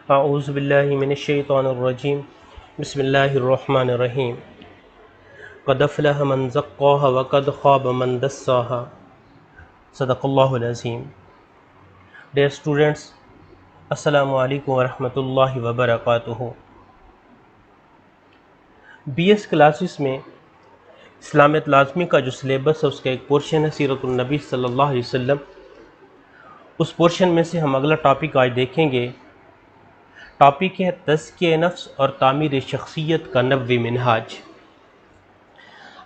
اعوذ باللہ من الشیطان الرجیم بسم اللہ الرحمن الرحیم قد افلح من زکاها وقد خاب من دساها صدق اللہ العظیم۔ ڈیئر اسٹوڈنٹس، السلام علیکم ورحمۃ اللہ وبرکاتہ۔ بی ایس کلاسز میں اسلامیت لازمی کا جو سلیبس ہے اس کا ایک پورشن ہے سیرت النبی صلی اللہ علیہ وسلم۔ اس پورشن میں سے ہم اگلا ٹاپک آج دیکھیں گے۔ ٹاپک ہے تزکیہ نفس اور تعمیر شخصیت کا نبوی منہاج۔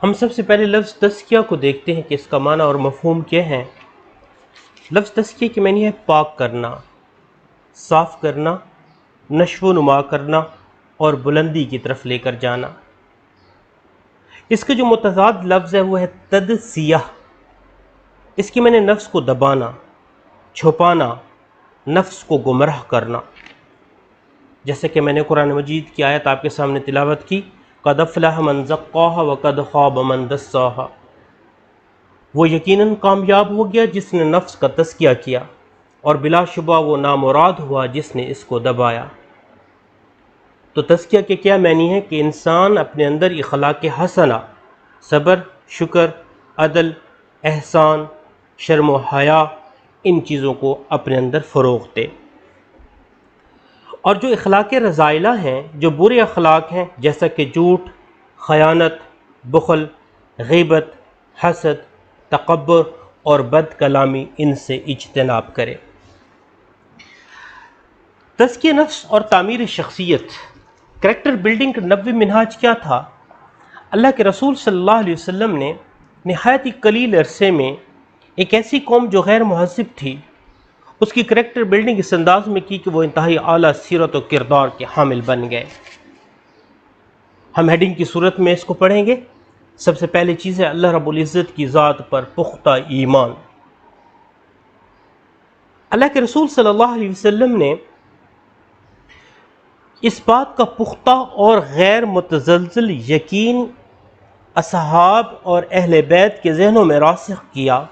ہم سب سے پہلے لفظ تزکیہ کو دیکھتے ہیں کہ اس کا معنی اور مفہوم کیا ہے۔ لفظ تزکیہ کی معنی ہے پاک کرنا، صاف کرنا، نشو و نما کرنا اور بلندی کی طرف لے کر جانا۔ اس کا جو متضاد لفظ ہے وہ ہے تدسیہ۔ اس کی معنی نفس کو دبانا، چھپانا، نفس کو گمراہ کرنا۔ جیسے کہ میں نے قرآن مجید کی آیت آپ کے سامنے تلاوت کی، قد افلح من زکاها وقد خاب من دساها۔ وہ یقیناً کامیاب ہو گیا جس نے نفس کا تزکیہ کیا، اور بلا شبہ وہ نامراد ہوا جس نے اس کو دبایا۔ تو تزکیہ کے کیا معنی ہے کہ انسان اپنے اندر اخلاق حسنہ، صبر، شکر، عدل، احسان، شرم و حیا، ان چیزوں کو اپنے اندر فروغ دے۔ اور جو اخلاق رذائلہ ہیں، جو برے اخلاق ہیں جیسا کہ جھوٹ، خیانت، بخل، غیبت، حسد، تکبر اور بد کلامی، ان سے اجتناب کرے۔ تزکیہ نفس اور تعمیر شخصیت، کریکٹر بلڈنگ کا نبوی منہاج کیا تھا؟ اللہ کے رسول صلی اللہ علیہ وسلم نے نہایت ہی قلیل عرصے میں ایک ایسی قوم جو غیر مہذب تھی، اس کی کریکٹر بلڈنگ اس انداز میں کی کہ وہ انتہائی اعلیٰ سیرت و کردار کے حامل بن گئے۔ ہم ہیڈنگ کی صورت میں اس کو پڑھیں گے۔ سب سے پہلی چیز ہے اللہ رب العزت کی ذات پر پختہ ایمان۔ اللہ کے رسول صلی اللہ علیہ وسلم نے اس بات کا پختہ اور غیر متزلزل یقین اصحاب اور اہل بیت کے ذہنوں میں راسخ کیا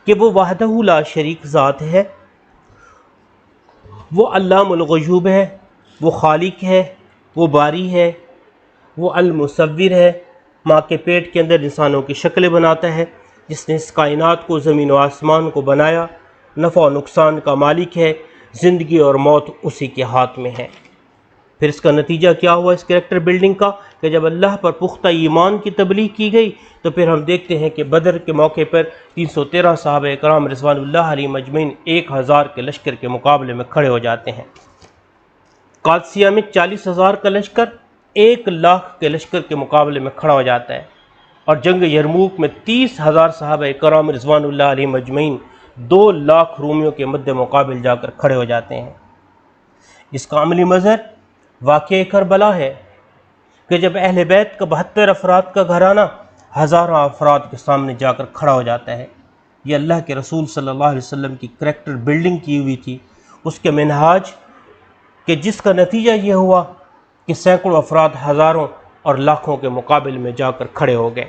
کہ وہ وحدہ لا شریک ذات ہے، وہ علام الغیوب ہے، وہ خالق ہے، وہ باری ہے، وہ المصور ہے، ماں کے پیٹ کے اندر انسانوں کی شکلیں بناتا ہے، جس نے اس کائنات کو، زمین و آسمان کو بنایا، نفع و نقصان کا مالک ہے، زندگی اور موت اسی کے ہاتھ میں ہے۔ پھر اس کا نتیجہ کیا ہوا اس کریکٹر بلڈنگ کا کہ جب اللہ پر پختہ ایمان کی تبلیغ کی گئی تو پھر ہم دیکھتے ہیں کہ بدر کے موقع پر 313 صحابہ کرام رضوان اللہ علیہ مجمعین 1000 کے لشکر کے مقابلے میں کھڑے ہو جاتے ہیں۔ قادسیہ میں 40,000 کا لشکر 1,00,000 کے لشکر کے مقابلے میں کھڑا ہو جاتا ہے، اور جنگ یرموک میں 30,000 صحابہ کرام رضوان اللہ علیہ مجمعین 2,00,000 رومیوں کے مد مقابل جا کر کھڑے ہو جاتے ہیں۔ اس کا عملی مظہر واقعہ کربلا ہے کہ جب اہل بیت کا 72 افراد کا گھرانہ ہزاروں افراد کے سامنے جا کر کھڑا ہو جاتا ہے۔ یہ اللہ کے رسول صلی اللہ علیہ وسلم کی کریکٹر بلڈنگ کی ہوئی تھی، اس کے منہاج کہ جس کا نتیجہ یہ ہوا کہ سینکڑوں افراد ہزاروں اور لاکھوں کے مقابل میں جا کر کھڑے ہو گئے۔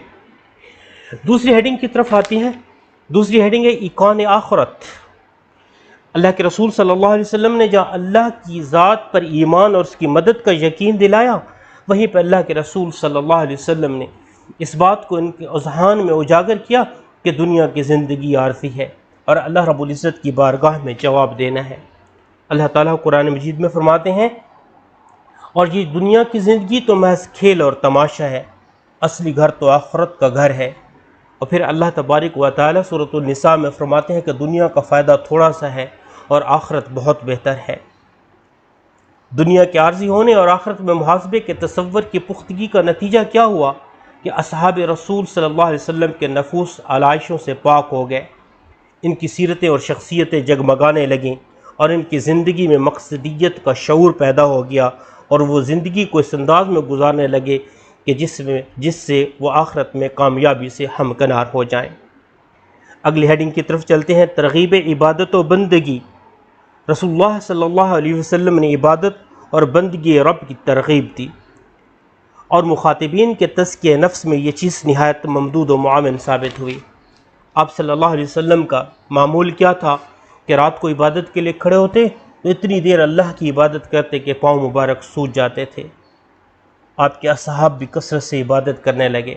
دوسری ہیڈنگ کی طرف آتی ہیں۔ دوسری ہیڈنگ ہے ایقان آخرت۔ اللہ کے رسول صلی اللہ علیہ وسلم نے جہاں اللہ کی ذات پر ایمان اور اس کی مدد کا یقین دلایا، وہیں پہ اللہ کے رسول صلی اللہ علیہ وسلم نے اس بات کو ان کے اذہان میں اجاگر کیا کہ دنیا کی زندگی عارضی ہے اور اللہ رب العزت کی بارگاہ میں جواب دینا ہے۔ اللہ تعالیٰ قرآن مجید میں فرماتے ہیں، اور یہ دنیا کی زندگی تو محض کھیل اور تماشا ہے، اصلی گھر تو آخرت کا گھر ہے۔ اور پھر اللہ تبارک و تعالیٰ سورۃ النساء میں فرماتے ہیں کہ دنیا کا فائدہ تھوڑا سا ہے اور آخرت بہت بہتر ہے۔ دنیا کے عارضی ہونے اور آخرت میں محاسبے کے تصور کی پختگی کا نتیجہ کیا ہوا کہ اصحاب رسول صلی اللہ علیہ وسلم کے نفوس علائشوں سے پاک ہو گئے، ان کی سیرتیں اور شخصیتیں جگمگانے لگیں، اور ان کی زندگی میں مقصدیت کا شعور پیدا ہو گیا، اور وہ زندگی کو اس انداز میں گزارنے لگے کہ جس سے وہ آخرت میں کامیابی سے ہمکنار ہو جائیں۔ اگلی ہیڈنگ کی طرف چلتے ہیں، ترغیب عبادت و بندگی۔ رسول اللہ صلی اللہ علیہ وسلم نے عبادت اور بندگی رب کی ترغیب دی، اور مخاطبین کے تزکیہ نفس میں یہ چیز نہایت ممدود و معاون ثابت ہوئی۔ آپ صلی اللہ علیہ وسلم کا معمول کیا تھا کہ رات کو عبادت کے لیے کھڑے ہوتے تو اتنی دیر اللہ کی عبادت کرتے کہ پاؤں مبارک سوج جاتے تھے۔ آپ کے اصحاب بھی کثرت سے عبادت کرنے لگے،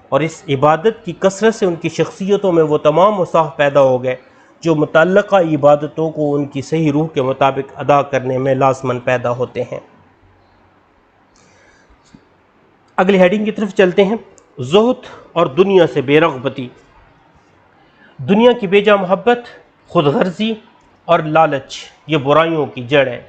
اور اس عبادت کی کثرت سے ان کی شخصیتوں میں وہ تمام اوصاف پیدا ہو گئے جو متعلقہ عبادتوں کو ان کی صحیح روح کے مطابق ادا کرنے میں لازماً پیدا ہوتے ہیں۔ اگلی ہیڈنگ کی طرف چلتے ہیں، زہد اور دنیا سے بے رغبتی۔ دنیا کی بے جا محبت، خود غرضی اور لالچ یہ برائیوں کی جڑ ہے۔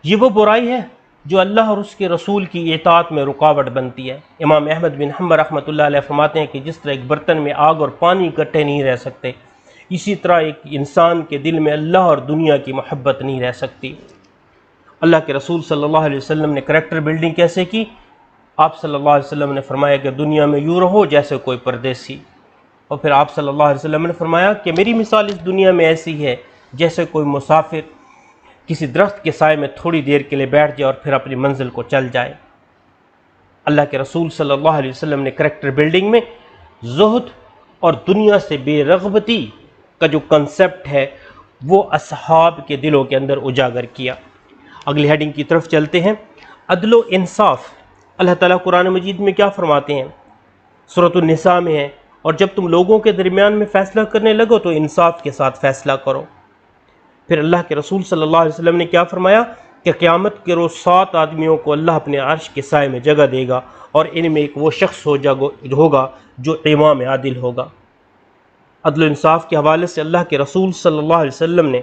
یہ وہ برائی ہے جو اللہ اور اس کے رسول کی اطاعت میں رکاوٹ بنتی ہے۔ امام احمد بن حنبل رحمۃ اللہ علیہ فرماتے ہیں کہ جس طرح ایک برتن میں آگ اور پانی اکٹھے نہیں رہ سکتے، اسی طرح ایک انسان کے دل میں اللہ اور دنیا کی محبت نہیں رہ سکتی۔ اللہ کے رسول صلی اللہ علیہ وسلم نے کریکٹر بلڈنگ کیسے کی؟ آپ صلی اللہ علیہ وسلم نے فرمایا کہ دنیا میں یوں رہو جیسے کوئی پردیسی، اور پھر آپ صلی اللہ علیہ وسلم نے فرمایا کہ میری مثال اس دنیا میں ایسی ہے جیسے کوئی مسافر کسی درخت کے سائے میں تھوڑی دیر کے لیے بیٹھ جائے اور پھر اپنی منزل کو چل جائے۔ اللہ کے رسول صلی اللہ علیہ وسلم نے کریکٹر بلڈنگ میں زہد اور دنیا سے بے رغبتی کا جو کنسپٹ ہے وہ اصحاب کے دلوں کے اندر اجاگر کیا۔ اگلی ہیڈنگ کی طرف چلتے ہیں، عدل و انصاف۔ اللہ تعالیٰ قرآن مجید میں کیا فرماتے ہیں؟ سورۃ النساء میں ہے، اور جب تم لوگوں کے درمیان میں فیصلہ کرنے لگو تو انصاف کے ساتھ فیصلہ کرو۔ پھر اللہ کے رسول صلی اللہ علیہ وسلم نے کیا فرمایا کہ قیامت کے روز 7 آدمیوں کو اللہ اپنے عرش کے سائے میں جگہ دے گا، اور ان میں ایک وہ شخص ہوگا جو امام عادل ہوگا۔ عدل و انصاف کے حوالے سے اللہ کے رسول صلی اللہ علیہ وسلم نے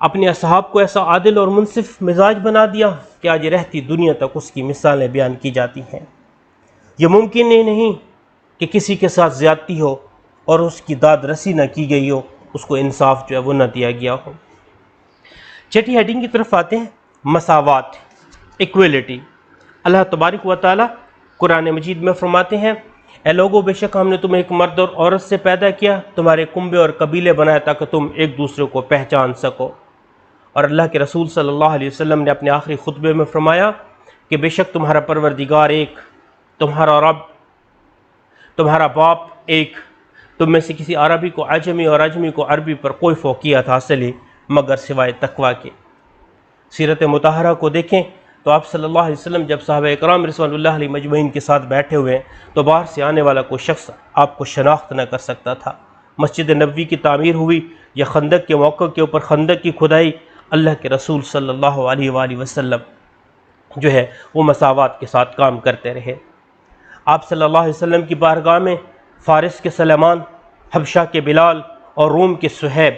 اپنے اصحاب کو ایسا عادل اور منصف مزاج بنا دیا کہ آج رہتی دنیا تک اس کی مثالیں بیان کی جاتی ہیں۔ یہ ممکن ہی نہیں کہ کسی کے ساتھ زیادتی ہو اور اس کی داد رسی نہ کی گئی ہو، اس کو انصاف جو ہے وہ نہ دیا گیا ہو۔ چھٹی ہیڈنگ کی طرف آتے ہیں، مساوات، ایکویلٹی۔ اللہ تبارک و تعالیٰ قرآن مجید میں فرماتے ہیں، اے لوگو بے شک ہم نے تمہیں ایک مرد اور عورت سے پیدا کیا، تمہارے کنبے اور قبیلے بنائے تاکہ تم ایک دوسرے کو پہچان سکو۔ اور اللہ کے رسول صلی اللہ علیہ وسلم نے اپنے آخری خطبے میں فرمایا کہ بے شک تمہارا پروردگار ایک، تمہارا رب، تمہارا باپ ایک، تم میں سے کسی عربی کو عجمی اور عجمی کو عربی پر کوئی فوقیت حاصل ہے مگر سوائے تقوی کے۔ سیرت مطہرہ کو دیکھیں تو آپ صلی اللہ علیہ وسلم جب صحابہ اکرام رضوان اللہ علیہ مجمعین کے ساتھ بیٹھے ہوئے ہیں تو باہر سے آنے والا کوئی شخص آپ کو شناخت نہ کر سکتا تھا۔ مسجد نبوی کی تعمیر ہوئی یا خندق کے موقع کے اوپر خندق کی کھدائی، اللہ کے رسول صلی اللہ علیہ وآلہ وسلم جو ہے وہ مساوات کے ساتھ کام کرتے رہے۔ آپ صلی اللہ علیہ وسلم کی بارگاہ میں فارس کے سلیمان، حبشہ کے بلال اور روم کے صہیب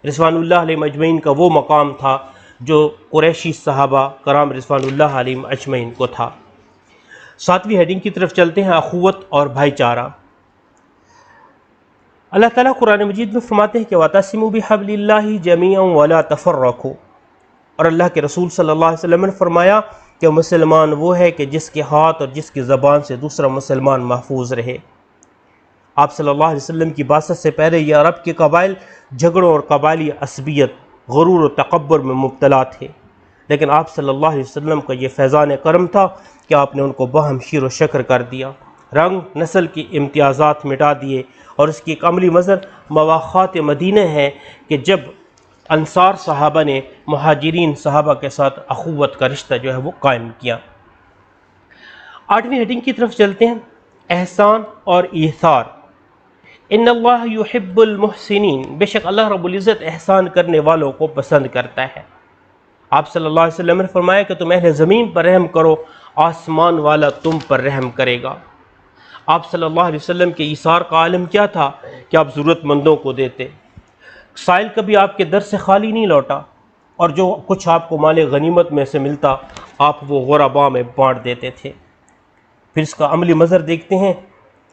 رضوان اللہ علیہ مجمعین کا وہ مقام تھا جو قریشی صحابہ کرام رضوان اللہ علیہ اجمعین کو تھا۔ 7ویں ہیڈنگ کی طرف چلتے ہیں، اخوت اور بھائی چارہ۔ اللہ تعالیٰ قرآن مجید میں فرماتے ہیں کہ وَاعْتَصِمُوا بِحَبْلِ اللَّهِ جَمِيعًا وَلَا تَفَرَّقُوا، اور اللہ کے رسول صلی اللہ علیہ وسلم نے فرمایا کہ مسلمان وہ ہے کہ جس کے ہاتھ اور جس کی زبان سے دوسرا مسلمان محفوظ رہے۔ آپ صلی اللہ علیہ وسلم کی بعثت سے پہلے یہ عرب کے قبائل جھگڑوں اور قبائلی عصبیت، غرور و تکبر میں مبتلا تھے، لیکن آپ صلی اللہ علیہ وسلم کا یہ فیضان کرم تھا کہ آپ نے ان کو باہم شیر و شکر کر دیا، رنگ نسل کی امتیازات مٹا دیے، اور اس کی ایک عملی مظہر مواخات مدینہ ہے کہ جب انصار صحابہ نے مہاجرین صحابہ کے ساتھ اخوت کا رشتہ جو ہے وہ قائم کیا۔ 8ویں ہیڈنگ کی طرف چلتے ہیں، احسان اور ایثار۔ ان اللہ یحب المحسنین، بے شک اللہ رب العزت احسان کرنے والوں کو پسند کرتا ہے۔ آپ صلی اللہ علیہ وسلم نے فرمایا کہ تم اہل زمین پر رحم کرو، آسمان والا تم پر رحم کرے گا۔ آپ صلی اللہ علیہ وسلم کے ایثار کا عالم کیا تھا کہ آپ ضرورت مندوں کو دیتے، سائل کبھی آپ کے در سے خالی نہیں لوٹا، اور جو کچھ آپ کو مال غنیمت میں سے ملتا آپ وہ غرباء میں بانٹ دیتے تھے۔ پھر اس کا عملی مظہر دیکھتے ہیں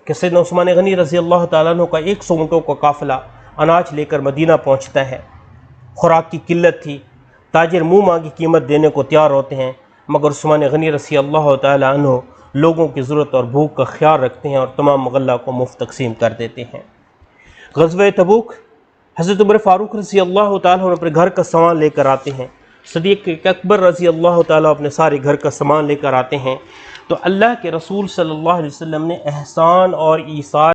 کہ سیدنا عثمان غنی رضی اللہ تعالیٰ عنہ کا 100 اونٹوں کا قافلہ اناج لے کر مدینہ پہنچتا ہے۔ خوراک کی قلت تھی، تاجر منہ مانگی قیمت دینے کو تیار ہوتے ہیں، مگر عثمان غنی رضی اللہ تعالیٰ عنہ لوگوں کی ضرورت اور بھوک کا خیال رکھتے ہیں اور تمام مغلہ کو مفت تقسیم کر دیتے ہیں۔ غزوہ تبوک، حضرت عمر فاروق رضی اللہ تعالیٰ عنہ اپنے گھر کا سامان لے کر آتے ہیں، صدیق اکبر رضی اللہ تعالیٰ اپنے سارے گھر کا سامان لے کر آتے ہیں، تو اللہ کے رسول صلی اللہ علیہ وسلم نے احسان اور ایثار